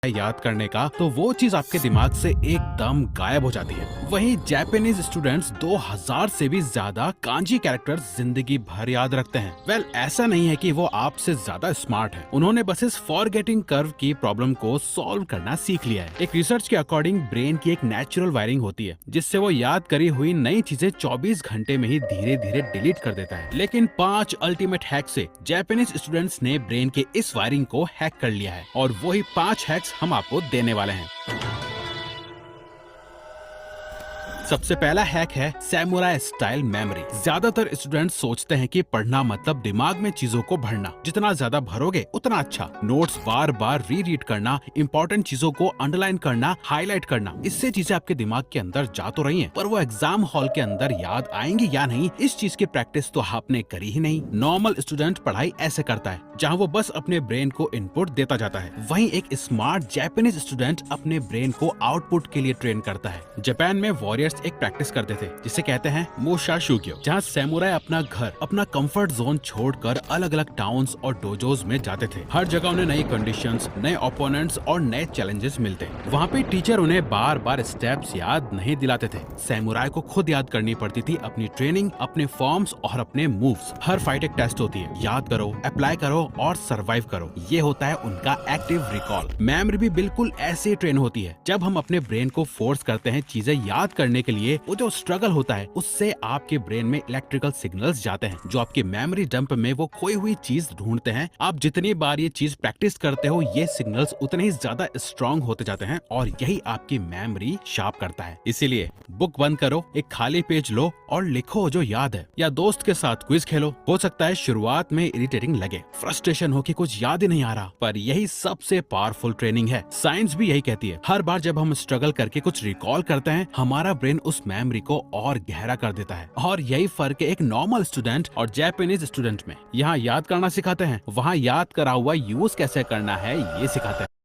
याद करने का तो वो चीज आपके दिमाग से एकदम गायब हो जाती है। वहीं जापानीज स्टूडेंट्स 2000 से भी ज्यादा कांजी कैरेक्टर्स जिंदगी भर याद रखते हैं। वेल, ऐसा नहीं है कि वो आपसे ज्यादा स्मार्ट है, उन्होंने बस इस फॉरगेटिंग कर्व की प्रॉब्लम को सॉल्व करना सीख लिया है। एक रिसर्च के अकॉर्डिंग ब्रेन की एक नेचुरल वायरिंग होती है जिससे वो याद करी हुई नई चीजें 24 घंटे में ही धीरे धीरे डिलीट कर देता है। लेकिन 5 अल्टीमेट हैक से जापानीज स्टूडेंट्स ने ब्रेन के इस वायरिंग को हैक कर लिया है और वही 5 हैक्स हम आपको देने वाले हैं। सबसे पहला हैक है सैमुराई स्टाइल मेमोरी। ज्यादातर स्टूडेंट्स सोचते हैं कि पढ़ना मतलब दिमाग में चीजों को भरना, जितना ज्यादा भरोगे उतना अच्छा। नोट्स बार बार रीड करना, इंपॉर्टेंट चीजों को अंडरलाइन करना, हाईलाइट करना, इससे चीजें आपके दिमाग के अंदर जा तो रही हैं, पर वो एग्जाम हॉल के अंदर याद आएंगी या नहीं, इस चीज की प्रैक्टिस तो आपने करी ही नहीं। नॉर्मल स्टूडेंट पढ़ाई ऐसे करता है जहाँ वो बस अपने ब्रेन को इनपुट देता जाता है, वहीं एक स्मार्ट जापानीज स्टूडेंट अपने ब्रेन को आउटपुट के लिए ट्रेन करता है। जापान में वॉरियर्स एक प्रैक्टिस करते थे जिसे कहते हैं मोशा शुग्यो, जहाँ सैमुराई अपना घर, अपना कंफर्ट जोन छोड़कर अलग अलग टाउन्स और डोजोस में जाते थे। हर जगह उन्हें नई कंडीशंस, नए ओपोनेंट्स और नए चैलेंजेस मिलते। वहाँ पे टीचर उन्हें बार बार स्टेप्स याद नहीं दिलाते थे, सैमुराई को खुद याद करनी पड़ती थी अपनी ट्रेनिंग, अपने फॉर्म्स और अपने मूव्स। हर फाइट एक टेस्ट होती है, याद करो, अप्लाई करो और सर्वाइव करो, ये होता है उनका एक्टिव रिकॉल। मेमोरी भी बिल्कुल ऐसे ट्रेन होती है। जब हम अपने ब्रेन को फोर्स करते हैं चीजें याद करने के लिए, वो जो स्ट्रगल होता है उससे आपके ब्रेन में इलेक्ट्रिकल सिग्नल्स जाते हैं जो आपके मेमोरी डंप में वो खोई हुई चीज ढूंढते हैं। आप जितनी बार ये चीज प्रैक्टिस करते हो, ये सिग्नल्स उतने ही ज्यादा स्ट्रॉन्ग होते जाते हैं और यही आपकी मेमोरी शार्प करता है। इसीलिए बुक बंद करो, एक खाली पेज लो और लिखो जो याद है, या दोस्त के साथ क्विज खेलो। हो सकता है शुरुआत में इरिटेटिंग लगे, फ्रस्ट्रेशन हो कि कुछ याद ही नहीं आ रहा, पर यही सबसे पावरफुल ट्रेनिंग है। साइंस भी यही कहती है, हर बार जब हम स्ट्रगल करके कुछ रिकॉल करते हैं, हमारा ब्रेन उस मेमोरी को और गहरा कर देता है। और यही फर्क है एक नॉर्मल स्टूडेंट और जापानीज स्टूडेंट में। यहाँ याद करना सिखाते हैं, वहाँ याद करा हुआ यूज कैसे करना है ये सिखाते हैं।